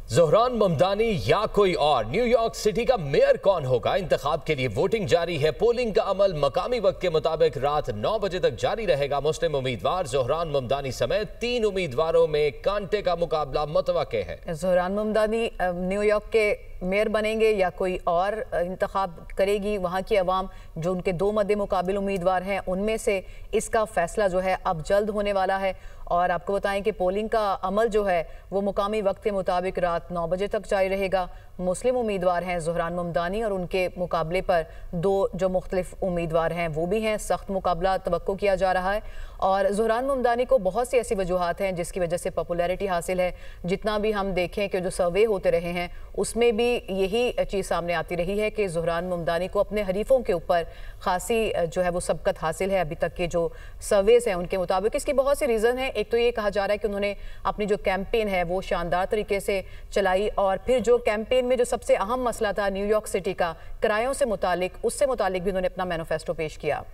ज़ोहरान ममदानी या कोई और, न्यूयॉर्क सिटी का मेयर कौन होगा? इंतखाब के लिए वोटिंग जारी है। पोलिंग का अमल मकामी वक्त के मुताबिक रात 9 बजे तक जारी रहेगा। मुस्लिम उम्मीदवार ज़ोहरान ममदानी समेत 3 उम्मीदवारों में कांटे का मुकाबला मुतवक्के है। ज़ोहरान ममदानी न्यूयॉर्क के मेयर बनेंगे या कोई और इंतखाब करेगी? वहाँ की आवाम जो उनके 2 मद्दे मुकाबिल उम्मीदवार हैं उनमें से इसका फैसला जो है अब जल्द होने वाला है। और आपको बताएं कि पोलिंग का अमल जो है वो मुकामी वक्त के मुताबिक रात 9 बजे तक जारी रहेगा। मुस्लिम उम्मीदवार हैं ज़ोहरान ममदानी और उनके मुकाबले पर 2 जो मुख्तलिफ उम्मीदवार हैं वो भी हैं। सख्त मुकाबला तवक्को किया जा रहा है और ज़ोहरान ममदानी को बहुत सी ऐसी वजूहात हैं जिसकी वजह से पॉपुलैरिटी हासिल है। जितना भी हम देखें कि जो सर्वे होते रहे हैं उसमें भी यही चीज़ सामने आती रही है कि ज़ोहरान ममदानी को अपने हरीफों के ऊपर खासी जो है वो सबकत हासिल है अभी तक के जो सर्वेस हैं उनके मुताबिक। इसकी बहुत सी रीज़न है। एक तो ये कहा जा रहा है कि उन्होंने अपनी जो कैंपेन है वो शानदार तरीके से चलाई और फिर जो कैंपेन में जो सबसे अहम मसला था न्यूयॉर्क सिटी का किरायों से मुतालिक, उससे मुतालिक भी उन्होंने अपना मैनिफेस्टो पेश किया।